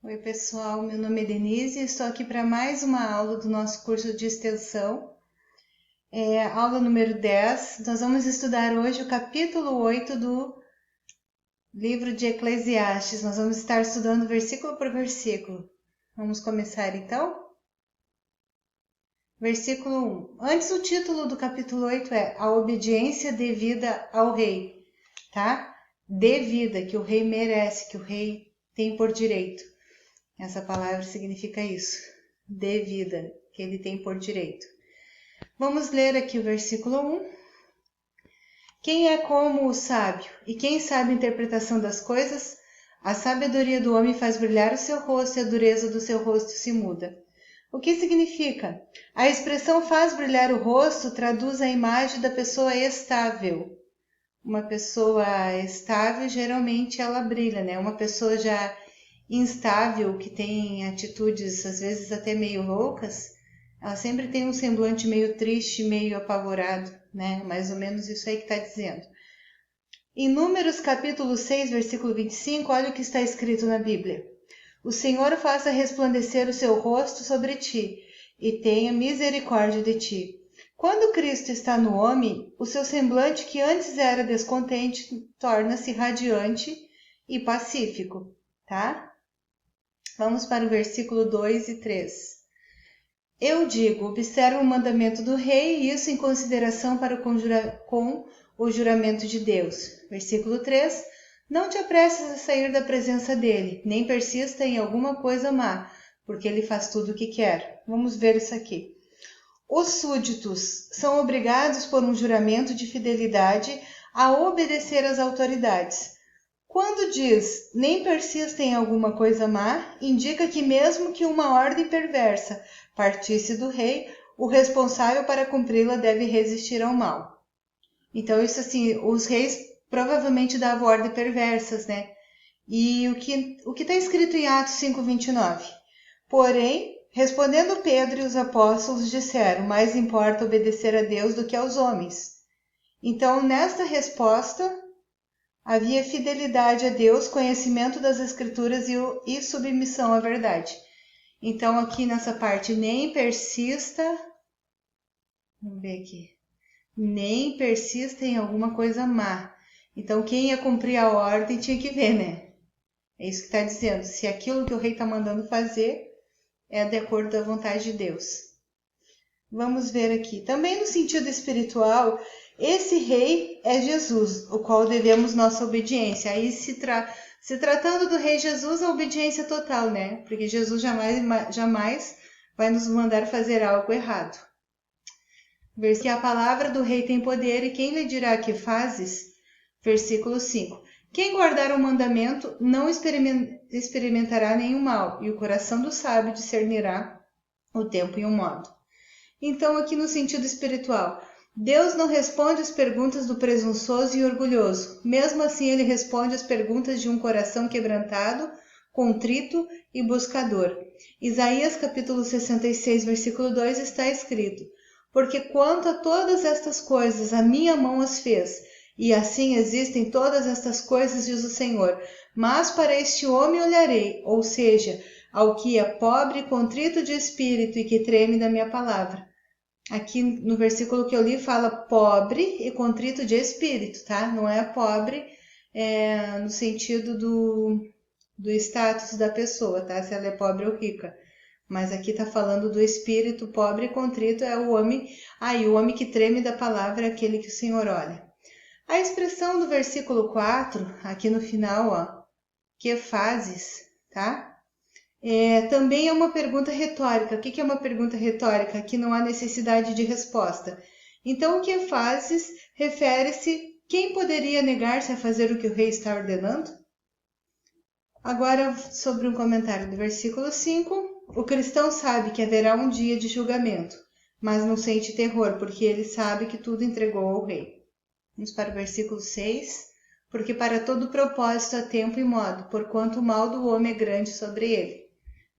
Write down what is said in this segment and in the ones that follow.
Oi pessoal, meu nome é Denise e estou aqui para mais uma aula do nosso curso de extensão. Aula número 10. Nós vamos estudar hoje o capítulo 8 do livro de Eclesiastes. Nós vamos estar estudando versículo por versículo. Vamos começar então? Versículo 1. Antes, o título do capítulo 8 é A Obediência Devida ao Rei, tá? Devida, que o rei merece, que o rei tem por direito. Essa palavra significa isso, devida, que ele tem por direito. Vamos ler aqui o versículo 1. Quem é como o sábio? E quem sabe a interpretação das coisas? A sabedoria do homem faz brilhar o seu rosto e a dureza do seu rosto se muda. O que significa? A expressão faz brilhar o rosto traduz a imagem da pessoa estável. Uma pessoa estável, geralmente ela brilha, né? Uma pessoa já instável, que tem atitudes às vezes até meio loucas, ela sempre tem um semblante meio triste, meio apavorado, né? Mais ou menos isso aí que está dizendo. Em Números capítulo 6, versículo 25, olha o que está escrito na Bíblia. O Senhor faça resplandecer o seu rosto sobre ti e tenha misericórdia de ti. Quando Cristo está no homem, o seu semblante que antes era descontente torna-se radiante e pacífico, tá? Vamos para o versículo 2 e 3. Eu digo, observa o mandamento do rei e isso em consideração para com o juramento de Deus. Versículo 3. Não te apresses a sair da presença dele, nem persista em alguma coisa má, porque ele faz tudo o que quer. Vamos ver isso aqui. Os súditos são obrigados por um juramento de fidelidade a obedecer às autoridades. Quando diz, nem persista em alguma coisa má, indica que mesmo que uma ordem perversa partisse do rei, o responsável para cumpri-la deve resistir ao mal. Então, isso assim, os reis provavelmente davam ordens perversas, né? E o que está escrito em Atos 5:29? Porém, respondendo Pedro e os apóstolos disseram, mais importa obedecer a Deus do que aos homens. Então, nesta resposta, havia fidelidade a Deus, conhecimento das Escrituras e submissão à verdade. Então, aqui nessa parte, nem persista. Vamos ver aqui. Nem persista em alguma coisa má. Então, quem ia cumprir a ordem tinha que ver, né? É isso que está dizendo. Se aquilo que o rei está mandando fazer é de acordo com a vontade de Deus. Vamos ver aqui. Também no sentido espiritual, esse rei é Jesus, o qual devemos nossa obediência. Aí se tratando do rei Jesus, a obediência total, né? Porque Jesus jamais vai nos mandar fazer algo errado. Que a palavra do rei tem poder e quem lhe dirá que fazes? Versículo 5. Quem guardar o mandamento não experimentará nenhum mal, e o coração do sábio discernirá o tempo e o modo. Então, aqui no sentido espiritual, Deus não responde as perguntas do presunçoso e orgulhoso. Mesmo assim, ele responde as perguntas de um coração quebrantado, contrito e buscador. Isaías capítulo 66, versículo 2 está escrito: Porque quanto a todas estas coisas a minha mão as fez, e assim existem todas estas coisas, diz o Senhor. Mas para este homem olharei, ou seja, ao que é pobre e contrito de espírito e que treme da minha palavra. Aqui no versículo que eu li fala pobre e contrito de espírito, tá? Não é pobre no sentido do status da pessoa, tá? Se ela é pobre ou rica. Mas aqui tá falando do espírito pobre e contrito, é o homem. O homem que treme da palavra é aquele que o Senhor olha. A expressão do versículo 4, aqui no final, ó, que fazes, tá? Também é uma pergunta retórica. O que é uma pergunta retórica? Que não há necessidade de resposta. Então, o que fazes refere-se quem poderia negar-se a fazer o que o rei está ordenando? Agora, sobre um comentário do versículo 5, o cristão sabe que haverá um dia de julgamento, mas não sente terror, porque ele sabe que tudo entregou ao rei. Vamos para o versículo 6. Porque para todo propósito há tempo e modo, porquanto o mal do homem é grande sobre ele.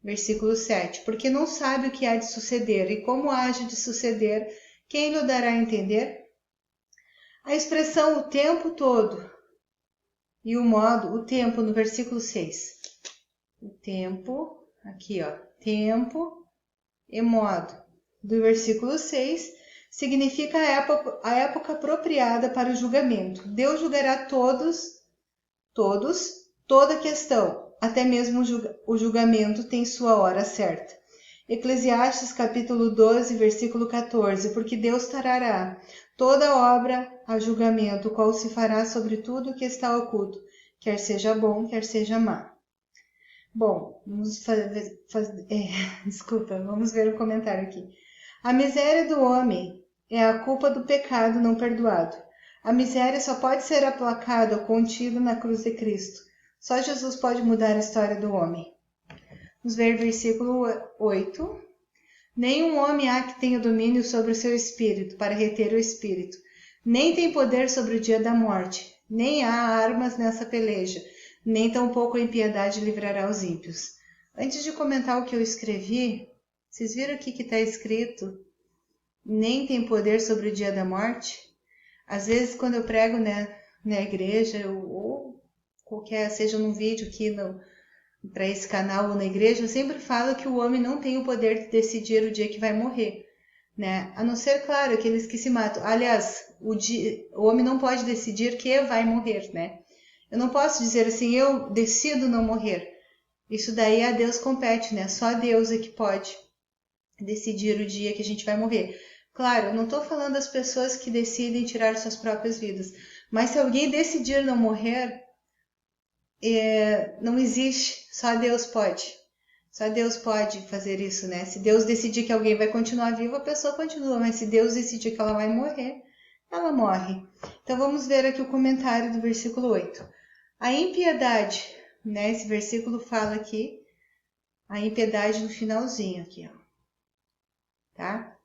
Versículo 7. Porque não sabe o que há de suceder, e como haja de suceder, quem lhe dará a entender? A expressão o tempo todo e o modo, o tempo, no versículo 6. O tempo, aqui ó, tempo e modo. Do versículo 6, significa a época apropriada para o julgamento. Deus julgará todos, toda questão, até mesmo o julgamento tem sua hora certa. Eclesiastes capítulo 12, versículo 14, porque Deus trará toda obra a julgamento, qual se fará sobre tudo o que está oculto, quer seja bom, quer seja má. Bom, vamos ver o comentário aqui. A miséria do homem é a culpa do pecado não perdoado. A miséria só pode ser aplacada ou contida na cruz de Cristo. Só Jesus pode mudar a história do homem. Vamos ver o versículo 8. Nenhum homem há que tenha domínio sobre o seu espírito, para reter o espírito. Nem tem poder sobre o dia da morte. Nem há armas nessa peleja. Nem tampouco a impiedade livrará os ímpios. Antes de comentar o que eu escrevi, vocês viram aqui que está escrito nem tem poder sobre o dia da morte? Às vezes, quando eu prego na igreja, ou qualquer, seja num vídeo aqui para esse canal ou na igreja, eu sempre falo que o homem não tem o poder de decidir o dia que vai morrer, né? A não ser, claro, aqueles que se matam. Aliás, o homem não pode decidir que vai morrer, né? Eu não posso dizer assim, eu decido não morrer. Isso daí a Deus compete, né? Só Deus é que pode decidir o dia que a gente vai morrer. Claro, eu não estou falando das pessoas que decidem tirar suas próprias vidas, mas se alguém decidir não morrer, não existe, só Deus pode. Só Deus pode fazer isso, né? Se Deus decidir que alguém vai continuar vivo, a pessoa continua, mas se Deus decidir que ela vai morrer, ela morre. Então vamos ver aqui o comentário do versículo 8. A impiedade, né? Esse versículo fala aqui, a impiedade no finalzinho aqui, ó. Tá?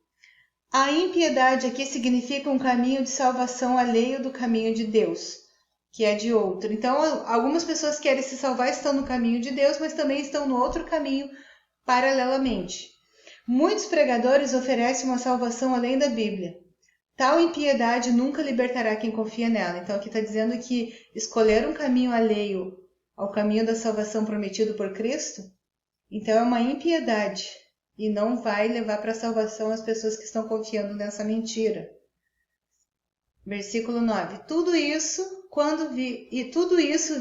A impiedade aqui significa um caminho de salvação alheio do caminho de Deus, que é de outro. Então, algumas pessoas que querem se salvar estão no caminho de Deus, mas também estão no outro caminho paralelamente. Muitos pregadores oferecem uma salvação além da Bíblia. Tal impiedade nunca libertará quem confia nela. Então, aqui está dizendo que escolher um caminho alheio ao caminho da salvação prometido por Cristo, então é uma impiedade. E não vai levar para a salvação as pessoas que estão confiando nessa mentira. Versículo 9. Tudo isso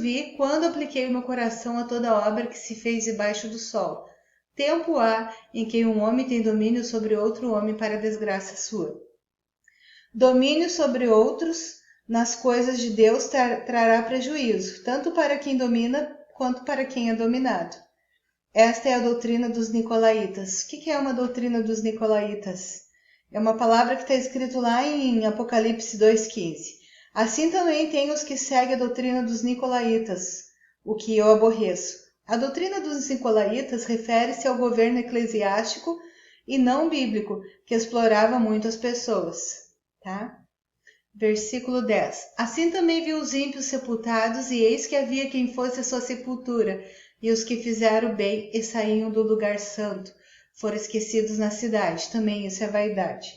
vi quando apliquei o meu coração a toda obra que se fez debaixo do sol. Tempo há em que um homem tem domínio sobre outro homem para a desgraça sua. Domínio sobre outros nas coisas de Deus trará prejuízo, tanto para quem domina quanto para quem é dominado. Esta é a doutrina dos nicolaítas. O que é uma doutrina dos nicolaítas? É uma palavra que está escrito lá em Apocalipse 2,15. Assim também tem os que seguem a doutrina dos nicolaítas, o que eu aborreço. A doutrina dos nicolaítas refere-se ao governo eclesiástico e não bíblico, que explorava muito as pessoas. Tá? Versículo 10. Assim também vi os ímpios sepultados, e eis que havia quem fosse a sua sepultura, e os que fizeram bem e saíam do lugar santo, foram esquecidos na cidade. Também isso é vaidade.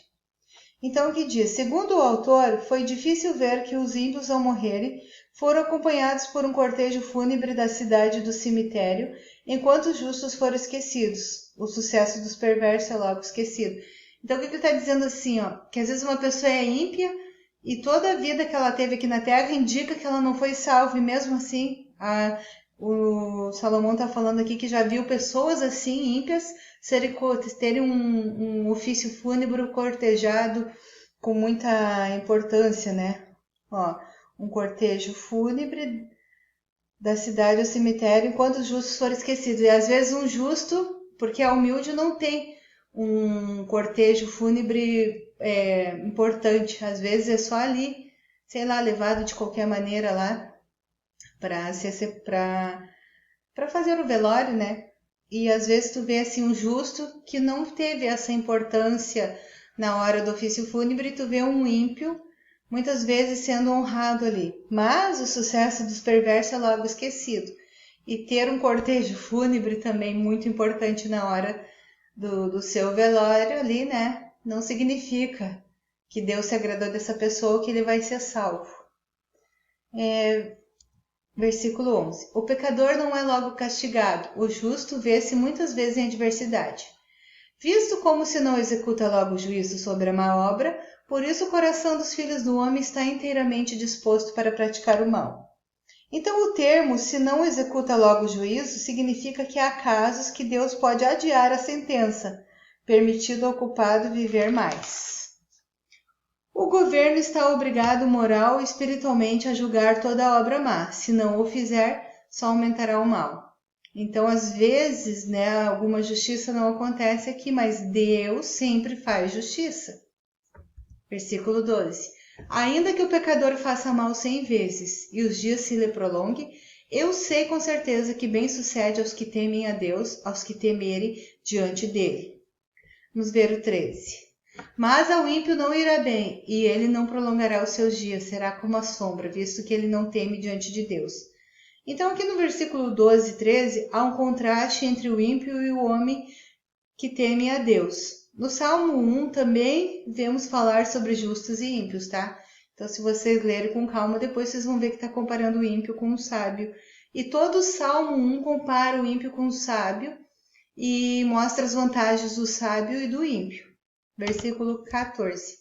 Então o que diz? Segundo o autor, foi difícil ver que os ímpios ao morrerem foram acompanhados por um cortejo fúnebre da cidade do cemitério, enquanto os justos foram esquecidos. O sucesso dos perversos é logo esquecido. Então o que ele está dizendo assim, ó? Que às vezes uma pessoa é ímpia e toda a vida que ela teve aqui na Terra indica que ela não foi salva, e mesmo assim o Salomão está falando aqui que já viu pessoas assim, ímpias, terem um ofício fúnebre cortejado com muita importância, né? Ó, um cortejo fúnebre da cidade ao cemitério, enquanto os justos foram esquecidos. E às vezes um justo, porque é humilde, não tem um cortejo fúnebre importante. Às vezes é só ali, sei lá, levado de qualquer maneira lá para fazer o velório, né? E às vezes tu vê assim um justo que não teve essa importância na hora do ofício fúnebre, tu vê um ímpio muitas vezes sendo honrado ali. Mas o sucesso dos perversos é logo esquecido. E ter um cortejo fúnebre também muito importante na hora do seu velório ali, né? Não significa que Deus se agradou dessa pessoa ou que ele vai ser salvo. Versículo 11. O pecador não é logo castigado, o justo vê-se muitas vezes em adversidade. Visto como se não executa logo o juízo sobre a má obra, por isso o coração dos filhos do homem está inteiramente disposto para praticar o mal. Então o termo "se não executa logo o juízo" significa que há casos que Deus pode adiar a sentença, permitindo ao culpado viver mais. O governo está obrigado moral e espiritualmente a julgar toda a obra má. Se não o fizer, só aumentará o mal. Então, às vezes, alguma justiça não acontece aqui, mas Deus sempre faz justiça. Versículo 12. Ainda que o pecador faça mal 100 vezes e os dias se lhe prolonguem, eu sei com certeza que bem sucede aos que temem a Deus, aos que temerem diante dele. Vamos ver o 13. Mas ao ímpio não irá bem, e ele não prolongará os seus dias, será como a sombra, visto que ele não teme diante de Deus. Então aqui no versículo 12 e 13, há um contraste entre o ímpio e o homem que teme a Deus. No Salmo 1 também vemos falar sobre justos e ímpios, tá? Então se vocês lerem com calma, depois vocês vão ver que está comparando o ímpio com o sábio. E todo o Salmo 1 compara o ímpio com o sábio e mostra as vantagens do sábio e do ímpio. Versículo 14.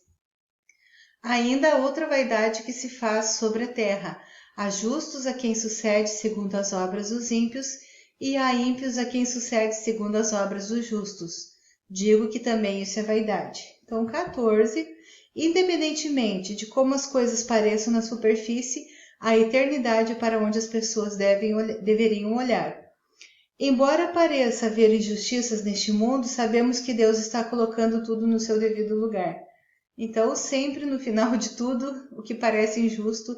Ainda há outra vaidade que se faz sobre a terra. Há justos a quem sucede segundo as obras dos ímpios, e há ímpios a quem sucede segundo as obras dos justos. Digo que também isso é vaidade. Então, 14. Independentemente de como as coisas pareçam na superfície, a eternidade é para onde as pessoas deveriam olhar. Embora pareça haver injustiças neste mundo, sabemos que Deus está colocando tudo no seu devido lugar. Então, sempre no final de tudo, o que parece injusto,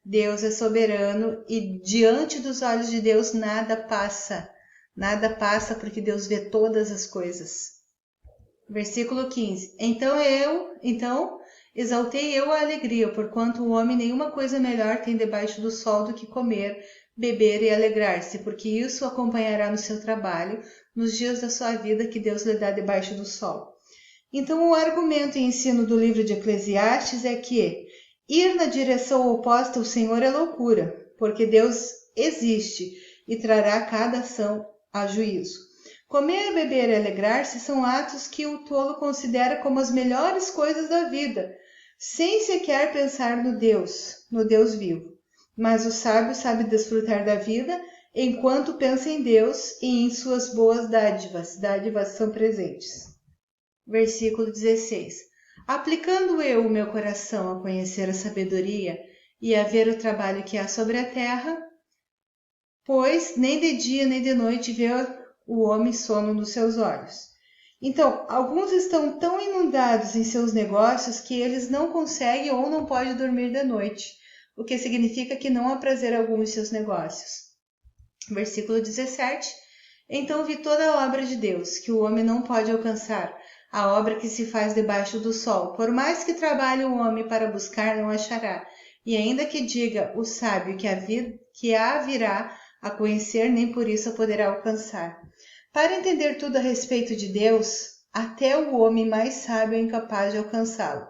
Deus é soberano e diante dos olhos de Deus nada passa. Nada passa porque Deus vê todas as coisas. Versículo 15. Então exaltei eu a alegria, porquanto o homem nenhuma coisa melhor tem debaixo do sol do que comer, beber e alegrar-se, porque isso o acompanhará no seu trabalho, nos dias da sua vida que Deus lhe dá debaixo do sol. Então o argumento e ensino do livro de Eclesiastes é que ir na direção oposta ao Senhor é loucura, porque Deus existe e trará cada ação a juízo. Comer, beber e alegrar-se são atos que o tolo considera como as melhores coisas da vida, sem sequer pensar no Deus vivo. Mas o sábio sabe desfrutar da vida enquanto pensa em Deus e em suas boas dádivas. Dádivas são presentes. Versículo 16. Aplicando eu o meu coração a conhecer a sabedoria e a ver o trabalho que há sobre a terra, pois nem de dia nem de noite vê o homem sono nos seus olhos. Então, alguns estão tão inundados em seus negócios que eles não conseguem ou não podem dormir de noite, o que significa que não há prazer algum em seus negócios. Versículo 17. Então vi toda a obra de Deus, que o homem não pode alcançar, a obra que se faz debaixo do sol. Por mais que trabalhe o homem para buscar, não achará. E ainda que diga o sábio que a virá a conhecer, nem por isso a poderá alcançar. Para entender tudo a respeito de Deus, até o homem mais sábio é incapaz de alcançá-lo.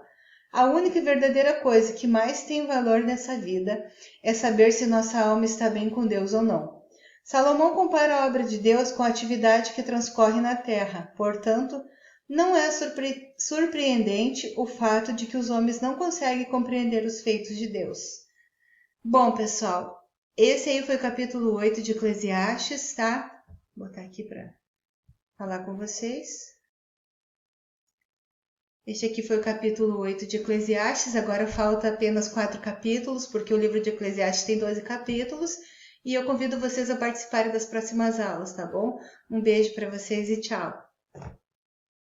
A única e verdadeira coisa que mais tem valor nessa vida é saber se nossa alma está bem com Deus ou não. Salomão compara a obra de Deus com a atividade que transcorre na terra. Portanto, não é surpreendente o fato de que os homens não conseguem compreender os feitos de Deus. Bom, pessoal, esse aí foi o capítulo 8 de Eclesiastes, tá? Vou botar aqui para falar com vocês. Este aqui foi o capítulo 8 de Eclesiastes. Agora falta apenas 4 capítulos, porque o livro de Eclesiastes tem 12 capítulos. E eu convido vocês a participarem das próximas aulas, tá bom? Um beijo para vocês e tchau!